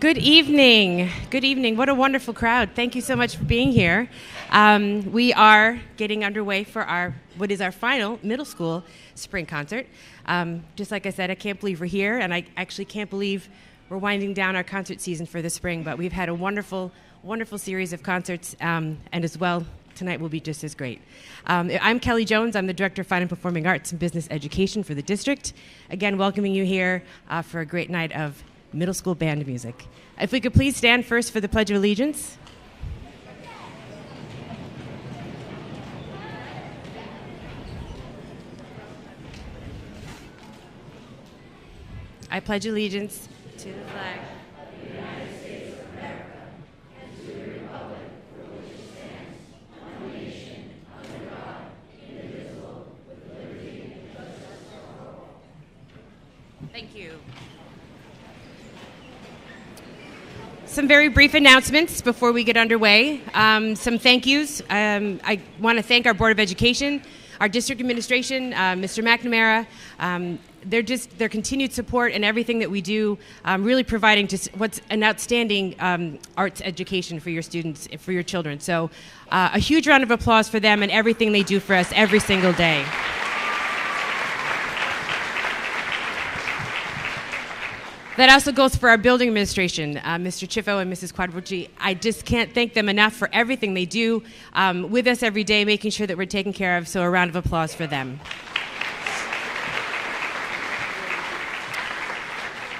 Good evening. Good evening. What a wonderful crowd. Thank you so much for being here. We are getting underway for what is our final middle school spring concert. Just like I said, I can't believe we're here, and I actually can't believe we're winding down our concert season for the spring, but we've had a wonderful, wonderful series of concerts, and as well, tonight will be just as great. I'm Kelly Jones. I'm the Director of Fine and Performing Arts and Business Education for the district. Again, welcoming you here for a great night of middle school band music. If we could please stand first for the Pledge of Allegiance. I pledge allegiance to the flag of the United States of America and to the republic for which it stands, one nation, under God, indivisible, with liberty and justice for all. Thank you. Some very brief announcements before we get underway. Some thank yous. I want to thank our Board of Education, our district administration, Mr. McNamara, their continued support and everything that we do, really providing just what's an outstanding arts education for your students, for your children. So a huge round of applause for them and everything they do for us every single day. That also goes for our building administration, Mr. Chiffo and Mrs. Quadrucci. I just can't thank them enough for everything they do with us every day, making sure that we're taken care of, so a round of applause for them.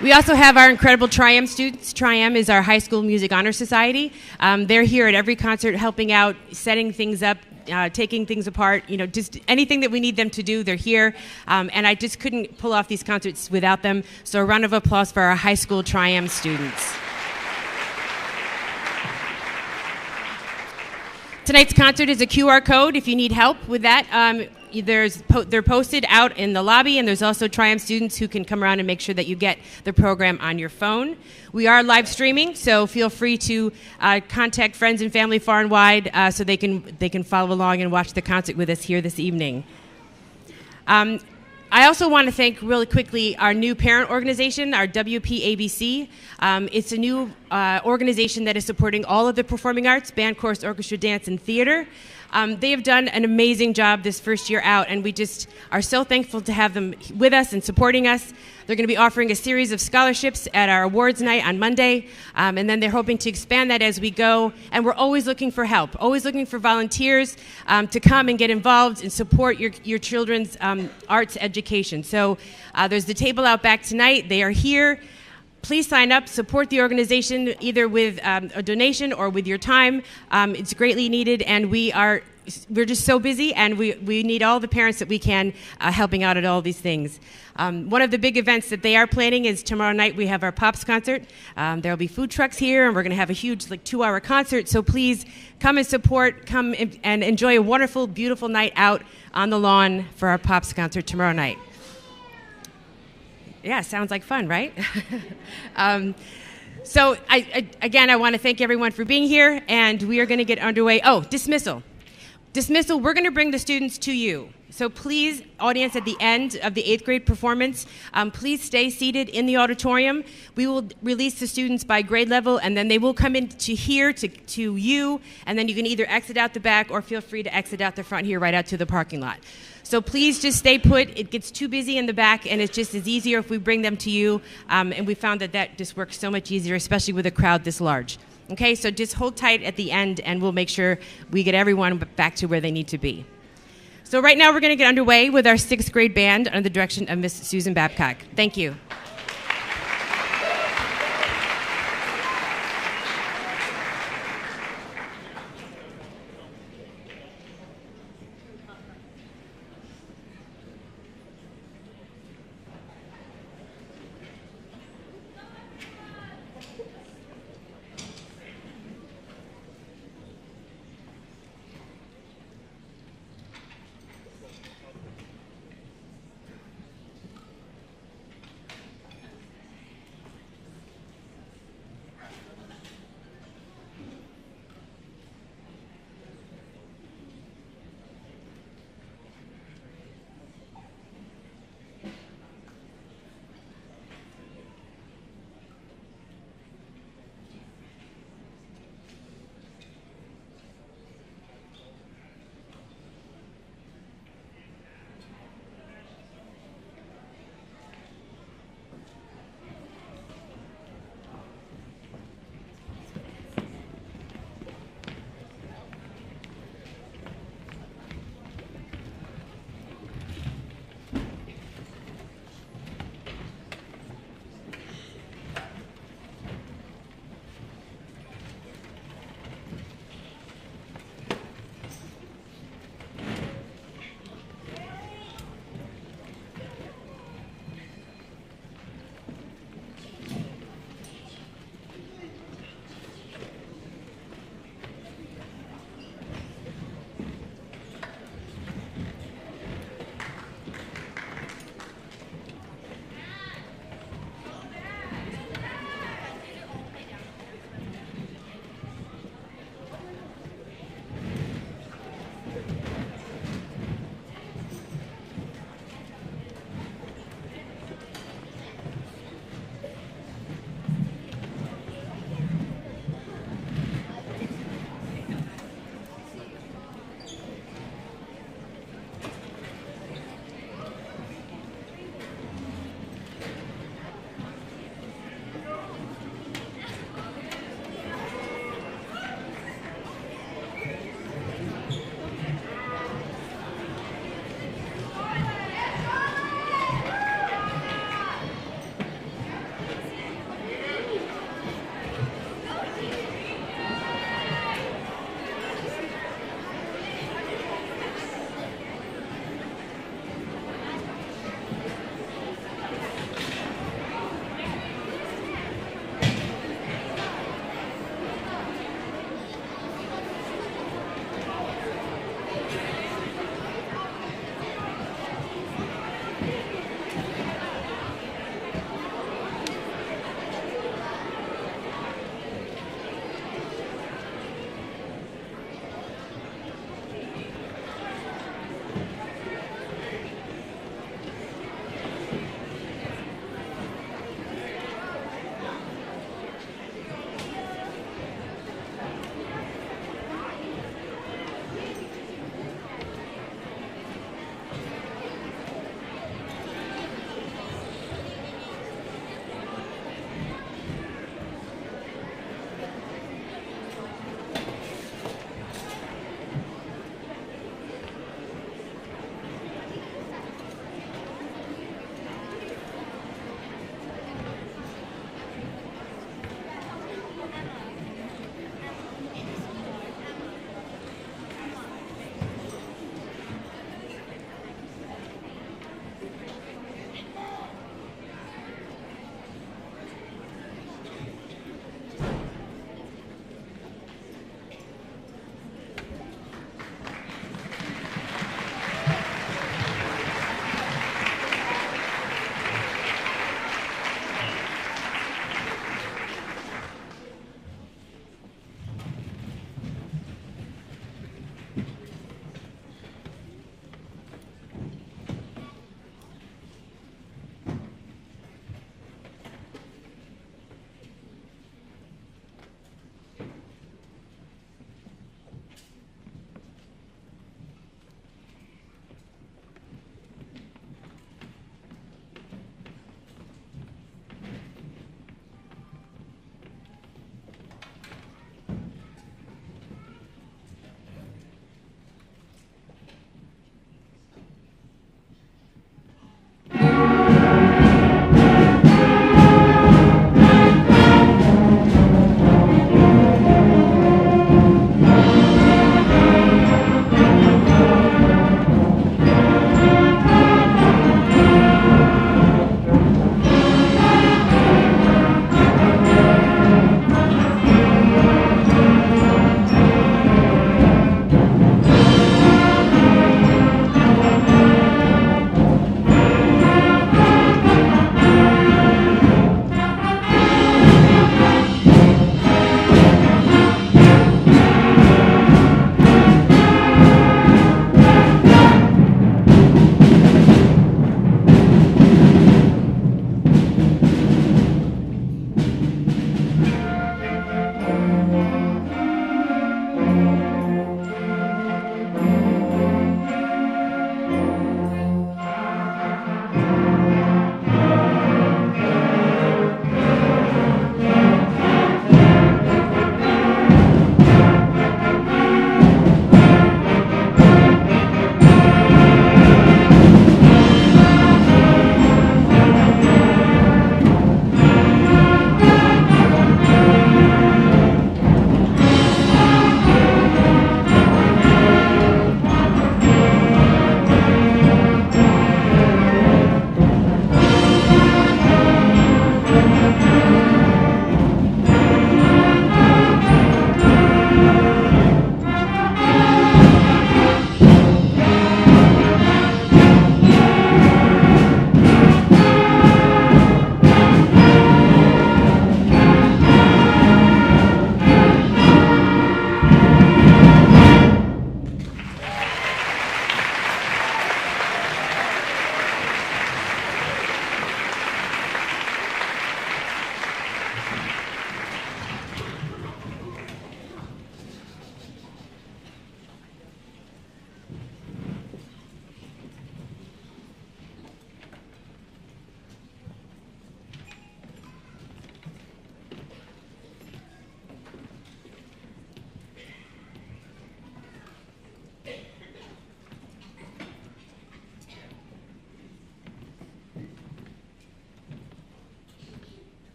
We also have our incredible Tri-M students. Tri-M is our high school music honor society. They're here at every concert helping out, setting things up, taking things apart, just anything that we need them to do, they're here. And I just couldn't pull off these concerts without them. So a round of applause for our high school Tri-M students. Tonight's concert is a QR code if you need help with that. They're posted out in the lobby, and there's also Tri-M students who can come around and make sure that you get the program on your phone. We are live streaming, so feel free to contact friends and family far and wide so they can follow along and watch the concert with us here this evening. I also want to thank really quickly our new parent organization, our WPABC. It's a new organization that is supporting all of the performing arts, band, chorus, orchestra, dance, and theater. They have done an amazing job this first year out, and we just are so thankful to have them with us and supporting us. They're going to be offering a series of scholarships at our awards night on Monday, and then they're hoping to expand that as we go. And we're always looking for help, always looking for volunteers to come and get involved and support your children's arts education. So there's the table out back tonight. They are here. Please sign up, support the organization either with a donation or with your time. It's greatly needed, and we're just so busy, and we need all the parents that we can helping out at all these things. One of the big events that they are planning is tomorrow night we have our Pops concert. There'll be food trucks here, and we're going to have a huge 2-hour concert, so please come and support, come and enjoy a wonderful, beautiful night out on the lawn for our Pops concert tomorrow night. Yeah, sounds like fun, right? So I want to thank everyone for being here, and we are going to get underway. Oh, dismissal. Dismissal, we're going to bring the students to you. So please, audience, at the end of the 8th grade performance, please stay seated in the auditorium. We will release the students by grade level, and then they will come in to here to you, and then you can either exit out the back or feel free to exit out the front here right out to the parking lot. So please just stay put. It gets too busy in the back, and it's just as easier if we bring them to you. And we found that just works so much easier, especially with a crowd this large. Okay, so just hold tight at the end, and we'll make sure we get everyone back to where they need to be. So right now we're going to get underway with our 6th grade band under the direction of Miss Susan Babcock. Thank you.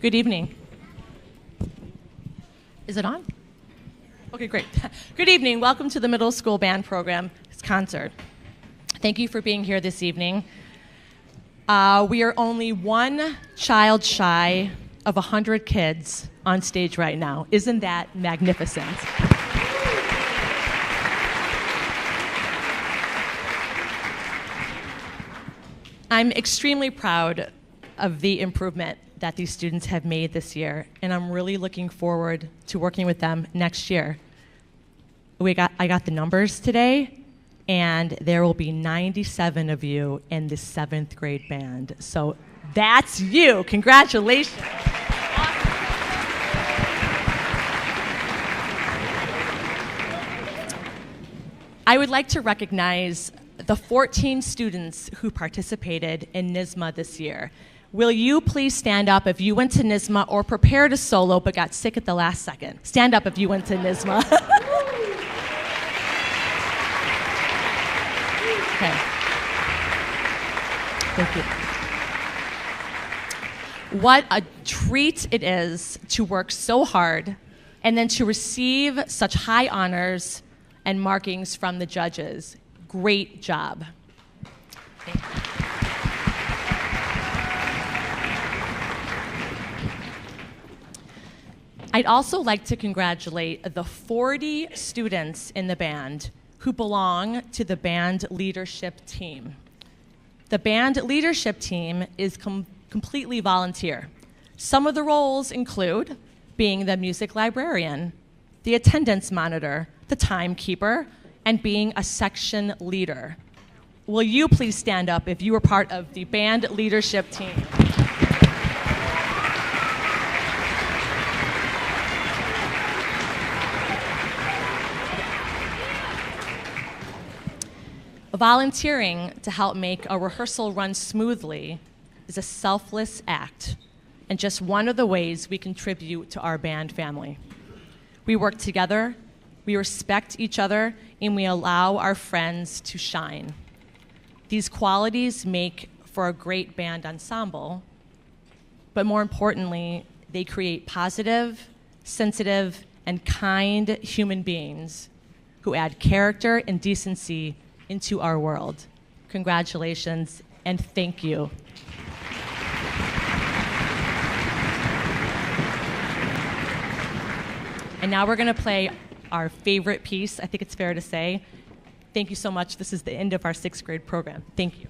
Good evening. Is it on? Okay, great. Good evening. Welcome to the middle school band program concert. Thank you for being here this evening. We are only one child shy of 100 kids on stage right now. Isn't that magnificent? I'm extremely proud of the improvement that these students have made this year, and I'm really looking forward to working with them next year. I got the numbers today, and there will be 97 of you in the 7th grade band. So that's you. Congratulations. I would like to recognize the 14 students who participated in NYSSMA this year. Will you please stand up if you went to NYSSMA or prepared a solo but got sick at the last second? Stand up if you went to NYSSMA. Okay. Thank you. What a treat it is to work so hard and then to receive such high honors and markings from the judges. Great job. Thank you. I'd also like to congratulate the 40 students in the band who belong to the band leadership team. The band leadership team is completely volunteer. Some of the roles include being the music librarian, the attendance monitor, the timekeeper, and being a section leader. Will you please stand up if you were part of the band leadership team? Volunteering to help make a rehearsal run smoothly is a selfless act and just one of the ways we contribute to our band family. We work together, we respect each other, and we allow our friends to shine. These qualities make for a great band ensemble, but more importantly, they create positive, sensitive, and kind human beings who add character and decency into our world. Congratulations, and thank you. And now we're gonna play our favorite piece, I think it's fair to say. Thank you so much. This is the end of our 6th grade program. Thank you.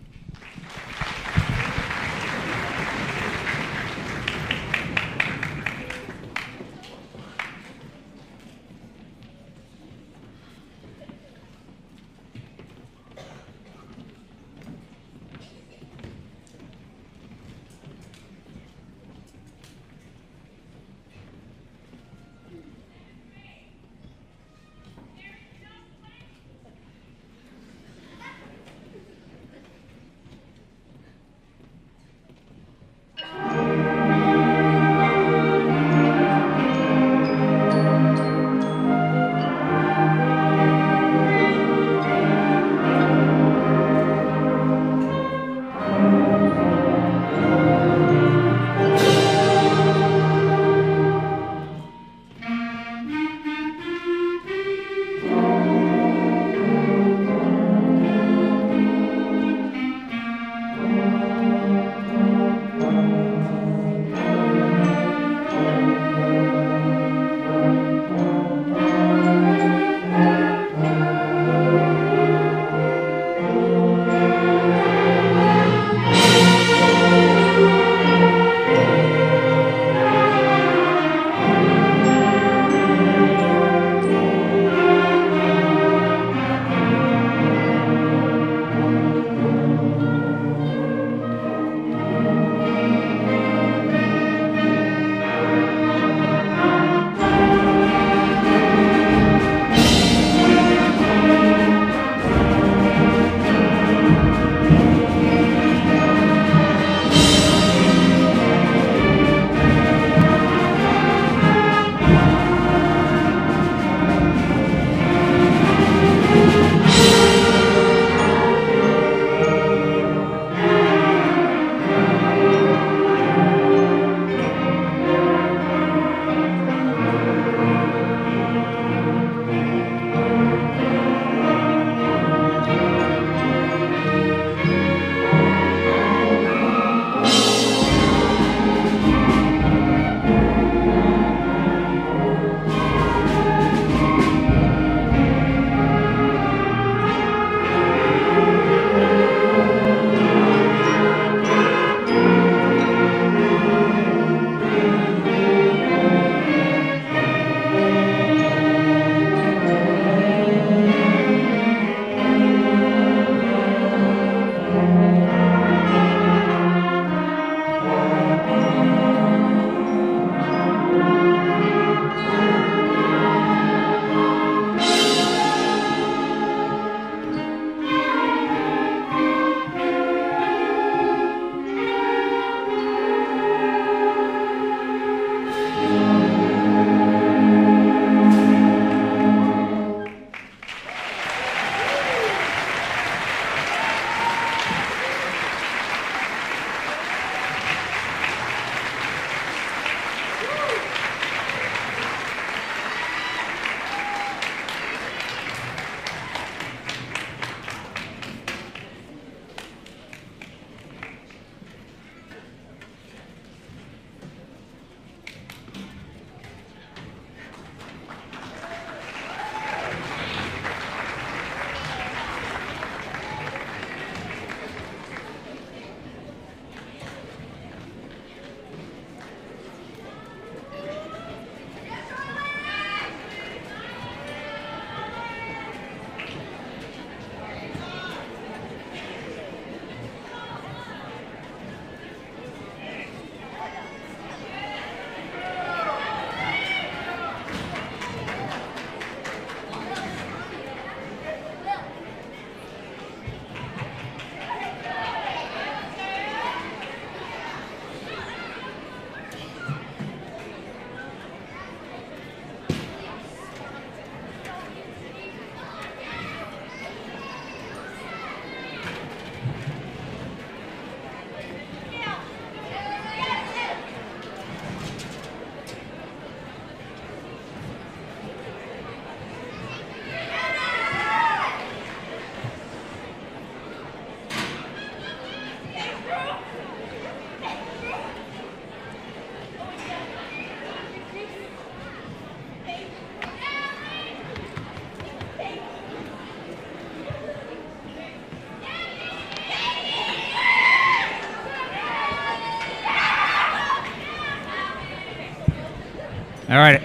All right.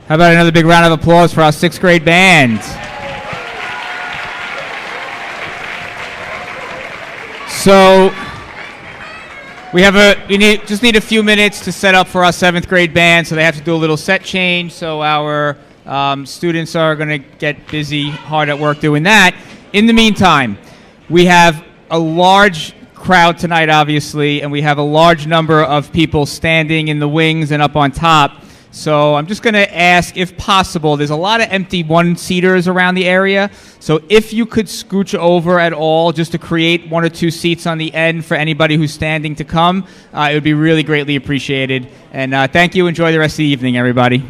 How about another big round of applause for our 6th grade band? So we just need a few minutes to set up for our 7th grade band, so they have to do a little set change. So our students are going to get busy, hard at work doing that. In the meantime, we have a large crowd tonight, obviously, and we have a large number of people standing in the wings and up on top. So I'm just going to ask, if possible, there's a lot of empty one-seaters around the area. So if you could scooch over at all just to create 1 or 2 seats on the end for anybody who's standing to come, it would be really greatly appreciated. And thank you. Enjoy the rest of the evening, everybody.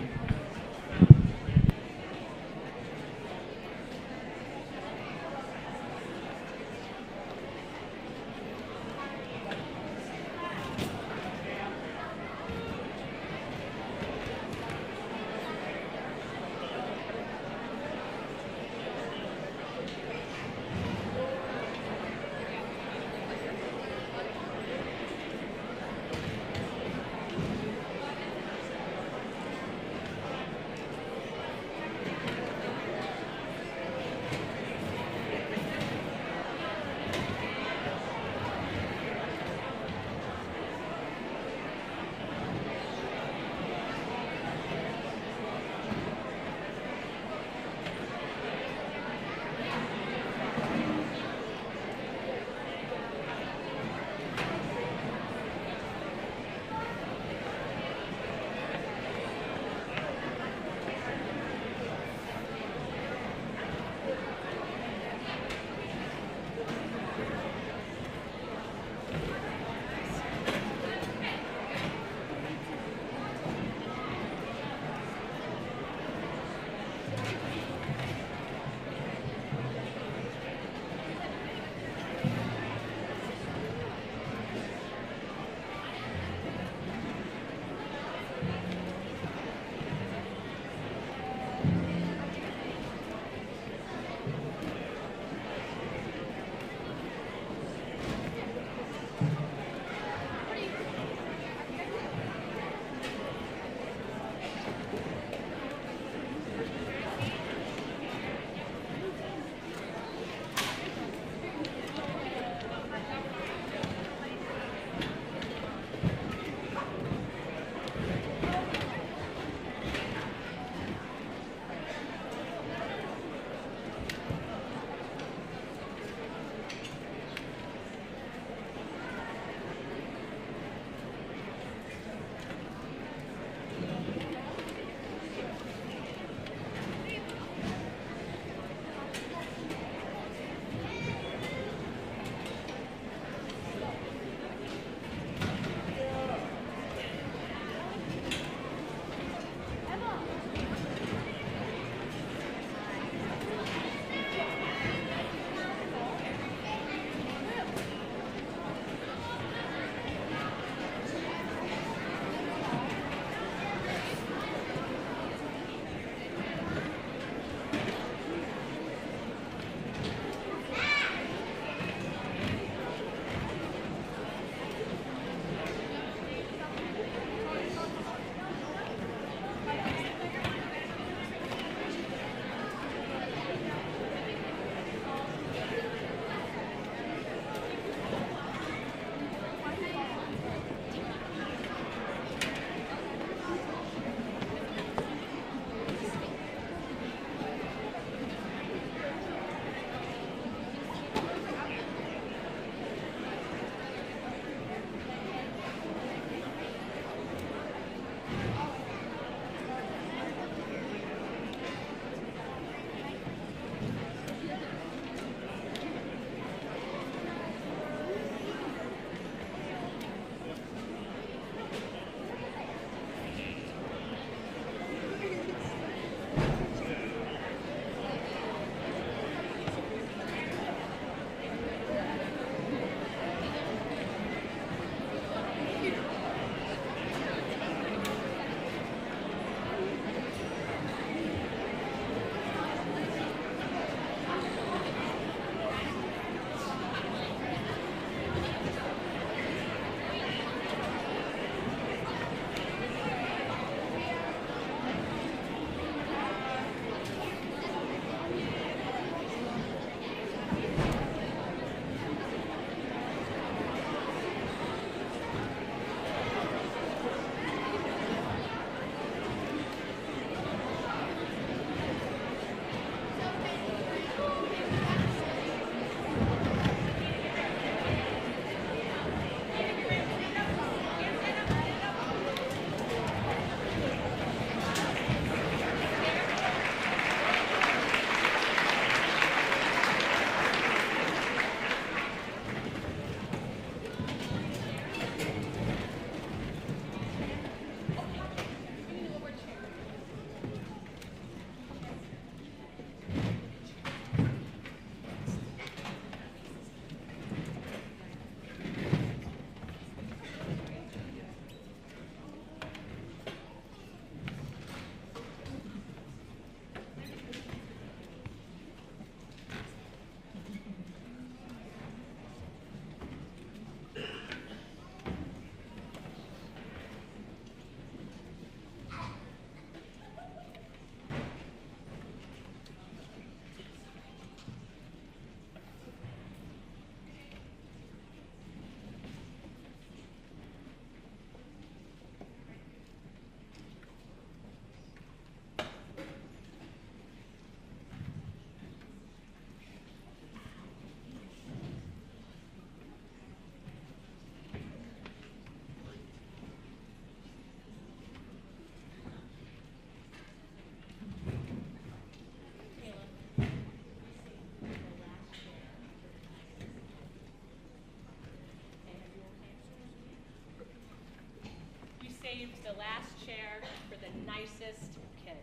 saved the last chair for the nicest kid.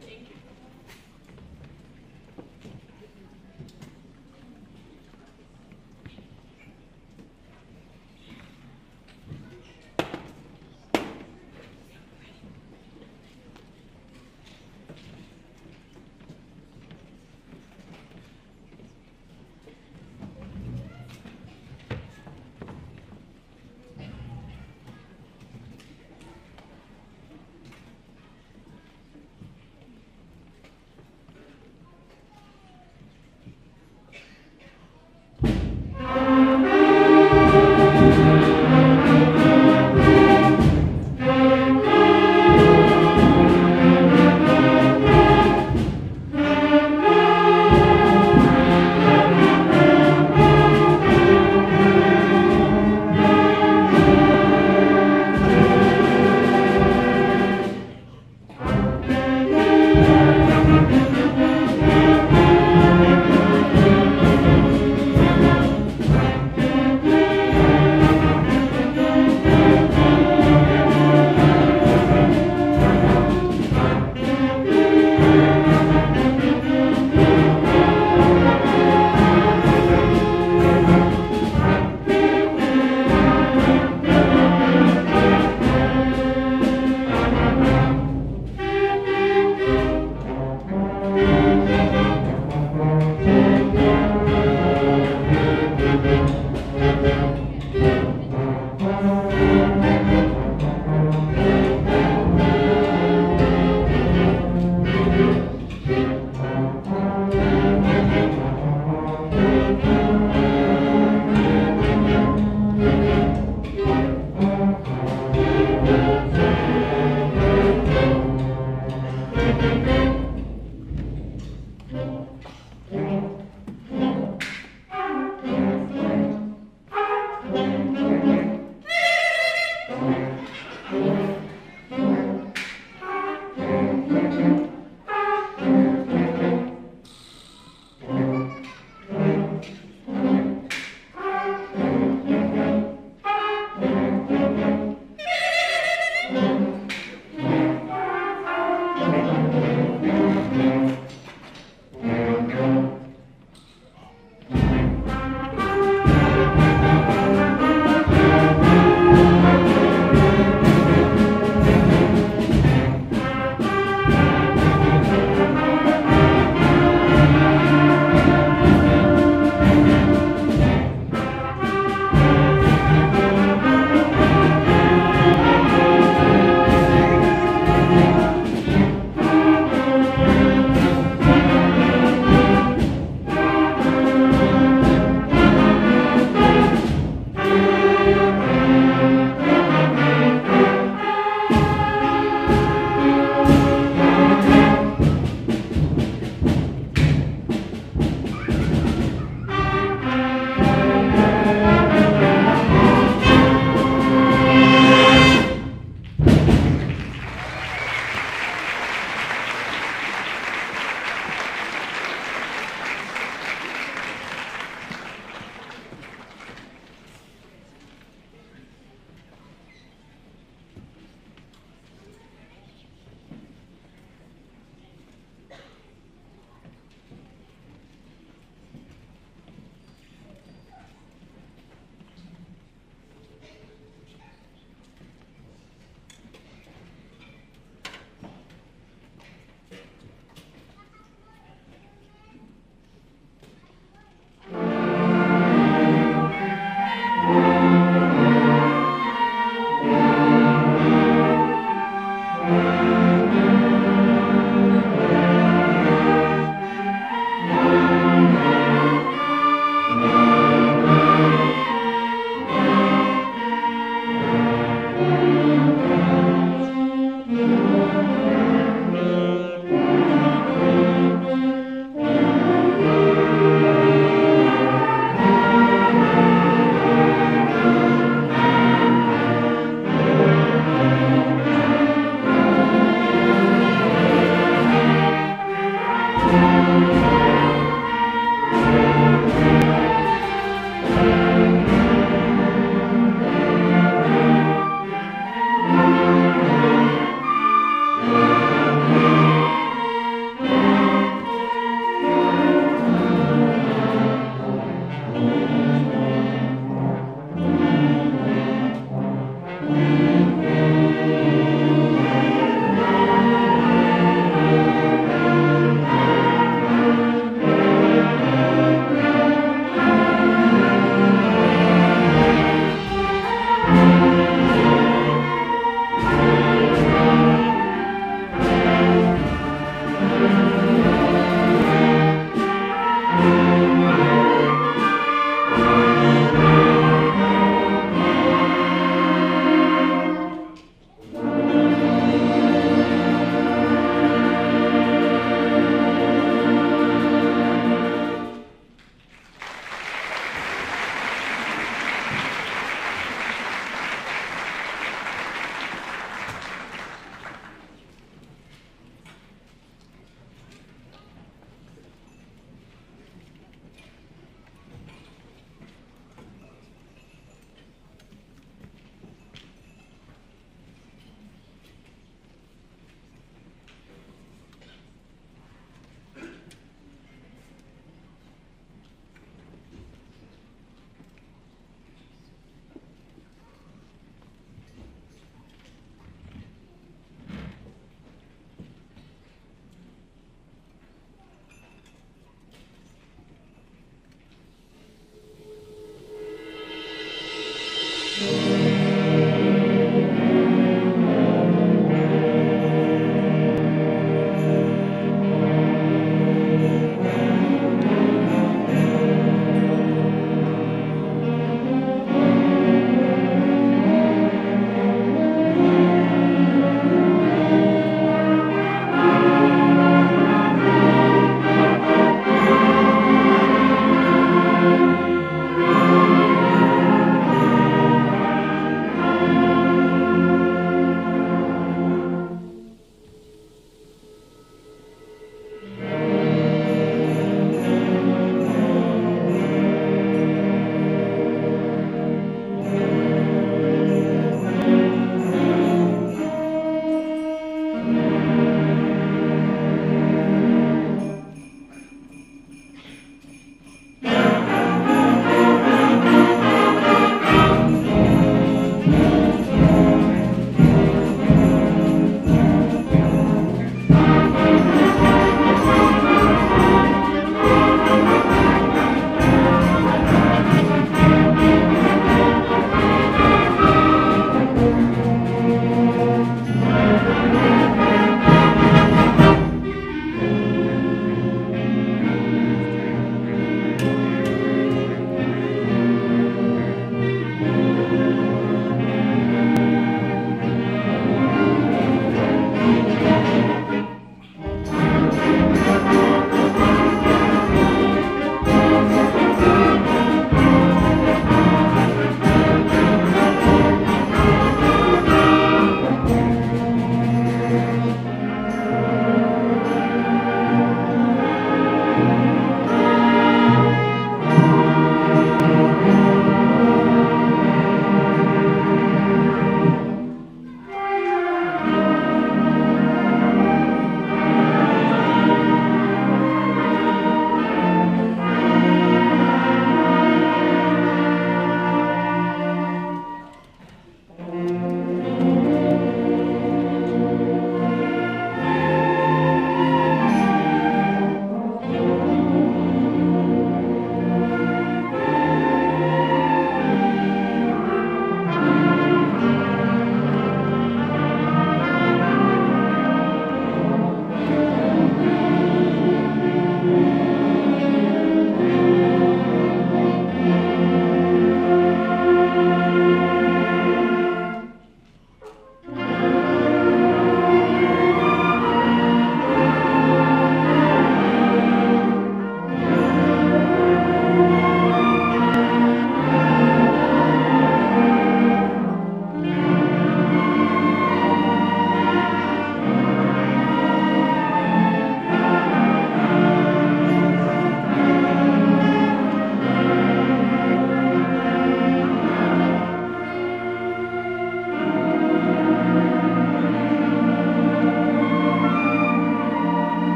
Thank you.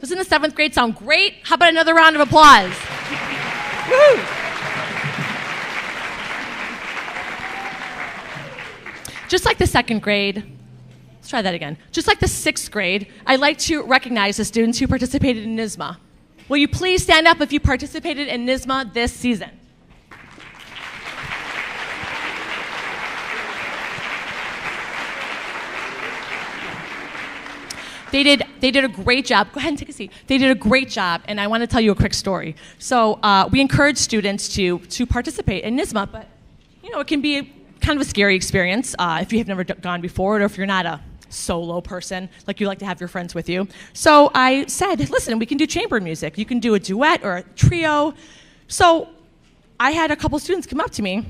Doesn't the 7th grade sound great? How about another round of applause? Woo! Just like the 2nd grade, let's try that again. Just like the 6th grade, I'd like to recognize the students who participated in NYSSMA. Will you please stand up if you participated in NYSSMA this season? They did a great job. Go ahead and take a seat. They did a great job, and I want to tell you a quick story. So we encourage students to participate in NYSSMA, but it can be kind of a scary experience if you have never gone before, or if you're not a solo person, like you like to have your friends with you. So I said, listen, we can do chamber music. You can do a duet or a trio. So I had a couple students come up to me.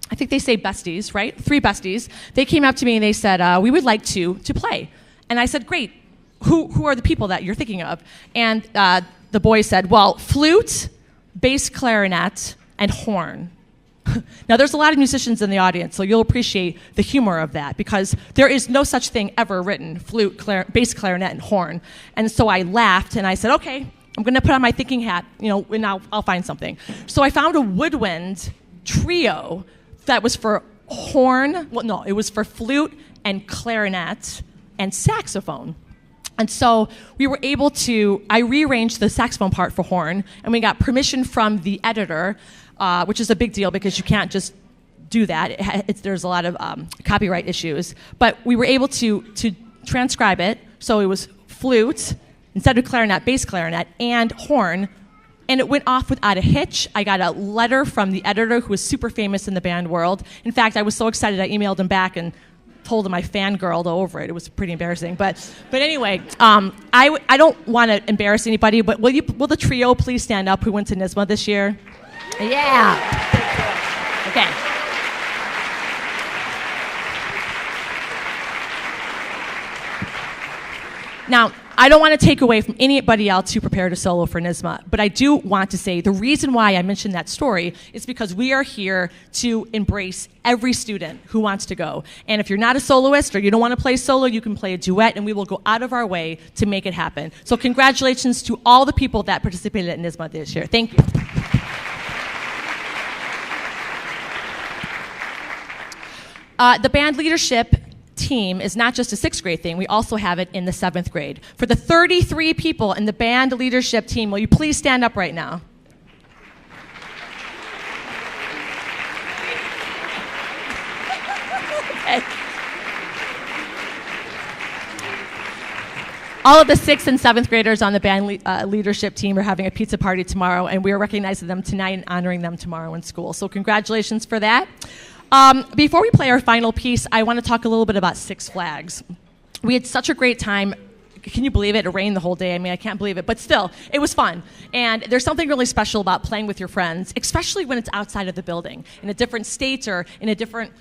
I think they say besties, right? 3 besties. They came up to me and they said, we would like to play. And I said, great. Who are the people that you're thinking of? And the boy said, well, flute, bass clarinet, and horn. Now, there's a lot of musicians in the audience, so you'll appreciate the humor of that, because there is no such thing ever written, flute, bass clarinet, and horn. And so I laughed, and I said, okay, I'm going to put on my thinking hat, and I'll find something. So I found a woodwind trio that was for horn. Well, no, it was for flute and clarinet and saxophone. And so we were able to, I rearranged the saxophone part for horn, and we got permission from the editor, which is a big deal because you can't just do that. There's a lot of copyright issues. But we were able to transcribe it, so it was flute, instead of clarinet, bass clarinet, and horn, and it went off without a hitch. I got a letter from the editor, who was super famous in the band world. In fact, I was so excited I emailed him back and told him I fangirled over it. It was pretty embarrassing. But anyway, I don't want to embarrass anybody, but will the trio please stand up who went to NYSSMA this year? Yeah. Okay. Now, I don't want to take away from anybody else who prepared a solo for NYSSMA, but I do want to say the reason why I mentioned that story is because we are here to embrace every student who wants to go. And if you're not a soloist or you don't want to play solo, you can play a duet, and we will go out of our way to make it happen. So congratulations to all the people that participated at NYSSMA this year. Thank you. The band leadership team is not just a 6th grade thing. We also have it in the 7th grade. For the 33 people in the band leadership team, will you please stand up right now? Okay. All of the 6th and 7th graders on the band leadership team are having a pizza party tomorrow, and we are recognizing them tonight and honoring them tomorrow in school. So congratulations for that. Before we play our final piece, I want to talk a little bit about Six Flags. We had such a great time. Can you believe it? It rained the whole day. I mean, I can't believe it. But still, it was fun. And there's something really special about playing with your friends, especially when it's outside of the building, in a different state or in a different,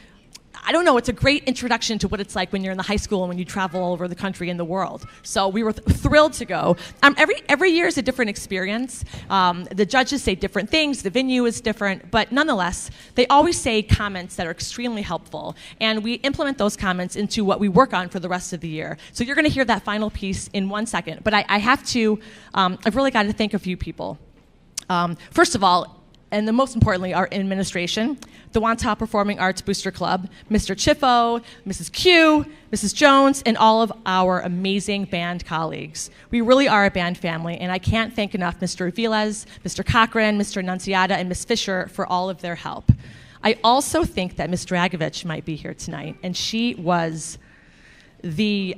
I don't know, it's a great introduction to what it's like when you're in the high school and when you travel all over the country and the world. So we were thrilled to go. Every year is a different experience. The judges say different things. The venue is different. But nonetheless, they always say comments that are extremely helpful. And we implement those comments into what we work on for the rest of the year. So you're going to hear that final piece in 1 second. But I have to, I've really got to thank a few people. First of all, and then most importantly, our administration, the Wantagh Performing Arts Booster Club, Mr. Chiffo, Mrs. Q, Mrs. Jones, and all of our amazing band colleagues. We really are a band family, and I can't thank enough Mr. Aviles, Mr. Cochran, Mr. Nunziata, and Ms. Fisher for all of their help. I also think that Ms. Dragovich might be here tonight, and she was the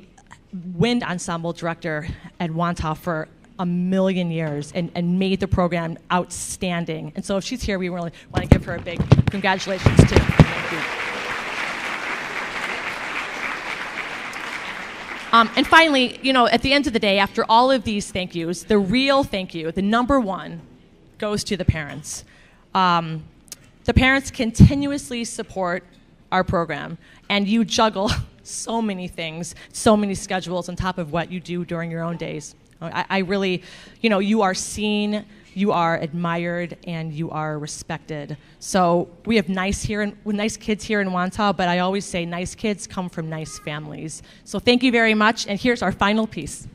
wind ensemble director at Wantagh for a million years and made the program outstanding. And so if she's here, we really want to give her a big congratulations too. Thank you. And finally, at the end of the day, after all of these thank yous, the real thank you, the number one, goes to the parents. The parents continuously support our program, and you juggle so many things, so many schedules on top of what you do during your own days. I really, you are seen, you are admired, and you are respected. So we have nice kids here in Wantagh, but I always say nice kids come from nice families. So thank you very much, and here's our final piece.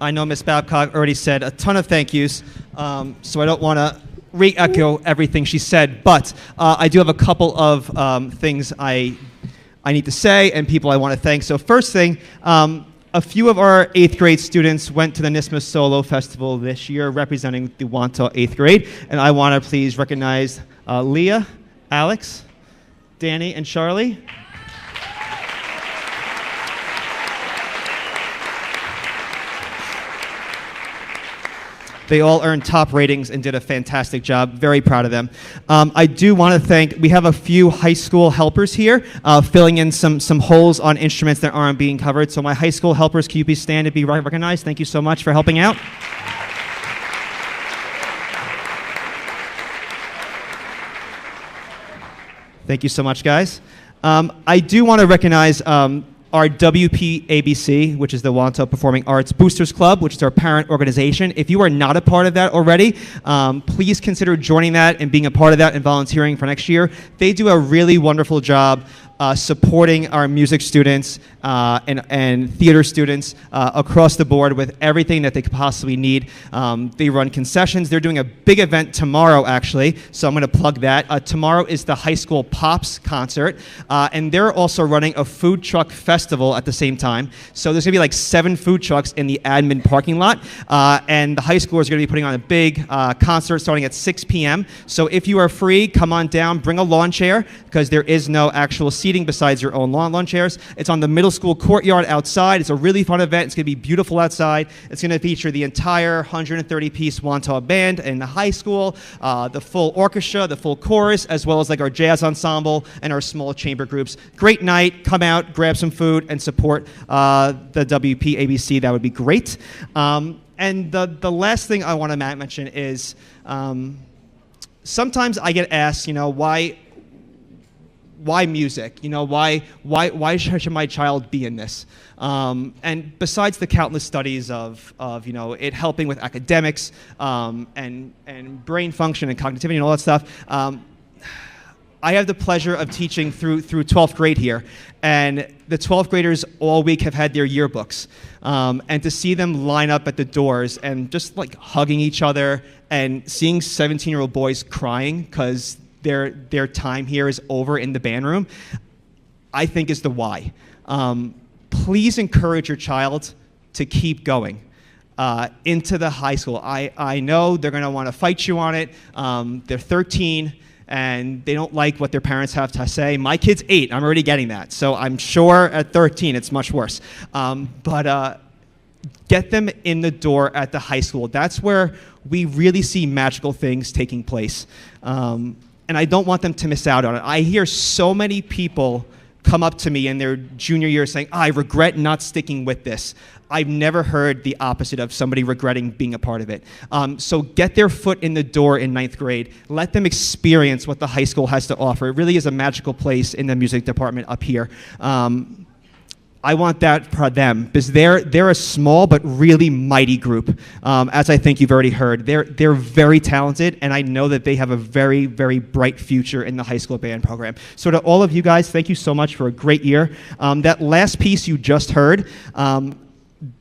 I know Ms. Babcock already said a ton of thank yous, so I don't want to re-echo everything she said, but I do have a couple of things I need to say and people I want to thank. So first thing, a few of our 8th grade students went to the NISMA Solo Festival this year representing the Wantagh 8th grade, and I want to please recognize Leah, Alex, Danny, and Charlie. They all earned top ratings and did a fantastic job. Very proud of them. I do want to thank, we have a few high school helpers here filling in some holes on instruments that aren't being covered. So my high school helpers, can you please stand and be recognized? Thank you so much for helping out. Thank you so much, guys. I do want to recognize our WPABC, which is the Wantagh Performing Arts Boosters Club, which is our parent organization. If you are not a part of that already, please consider joining that and being a part of that and volunteering for next year. They do a really wonderful job supporting our music students and theater students across the board with everything that they could possibly need. They run concessions. They're doing a big event tomorrow, actually, so I'm going to plug that. Tomorrow is the high school Pops concert, and they're also running a food truck festival at the same time. So there's going to be like 7 food trucks in the admin parking lot, and the high schoolers are going to be putting on a big concert starting at 6 p.m. So if you are free, come on down, bring a lawn chair, because there is no actual seating besides your own lawn chairs. It's on the middle school courtyard outside. It's a really fun event. It's going to be beautiful outside. It's going to feature the entire 130-piece Wantagh band in the high school, the full orchestra, the full chorus, as well as like our jazz ensemble and our small chamber groups. Great night. Come out, grab some food, and support the WPABC. That would be great. And the last thing I want to mention is sometimes I get asked, why music? Why should my child be in this? And besides the countless studies of it helping with academics and brain function and cognitivity and all that stuff, I have the pleasure of teaching through 12th grade here, and the 12th graders all week have had their yearbooks, and to see them line up at the doors and just like hugging each other and seeing 17-year-old boys crying because their time here is over in the band room, I think is the why. Please encourage your child to keep going into the high school. I know they're going to want to fight you on it. They're 13 and they don't like what their parents have to say. My kid's 8. I'm already getting that. So I'm sure at 13 it's much worse. But get them in the door at the high school. That's where we really see magical things taking place. And I don't want them to miss out on it. I hear so many people come up to me in their junior year saying, I regret not sticking with this. I've never heard the opposite of somebody regretting being a part of it. So get their foot in the door in 9th grade. Let them experience what the high school has to offer. It really is a magical place in the music department up here. I want that for them because they're a small but really mighty group. As I think you've already heard, they're very talented, and I know that they have a very, very bright future in the high school band program. So to all of you guys, thank you so much for a great year. That last piece you just heard,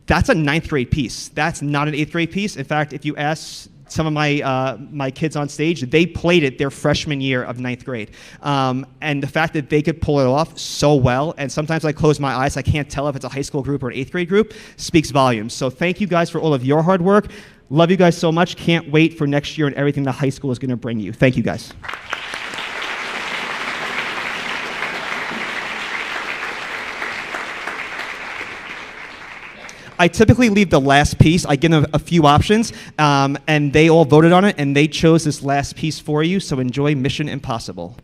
that's a 9th grade piece. That's not an 8th grade piece. In fact, if you ask some of my kids on stage, they played it their freshman year of 9th grade. And the fact that they could pull it off so well, and sometimes I close my eyes, I can't tell if it's a high school group or an 8th grade group, speaks volumes. So thank you guys for all of your hard work. Love you guys so much. Can't wait for next year and everything the high school is going to bring you. Thank you guys. I typically leave the last piece. I give them a few options, and they all voted on it, and they chose this last piece for you, so enjoy Mission Impossible.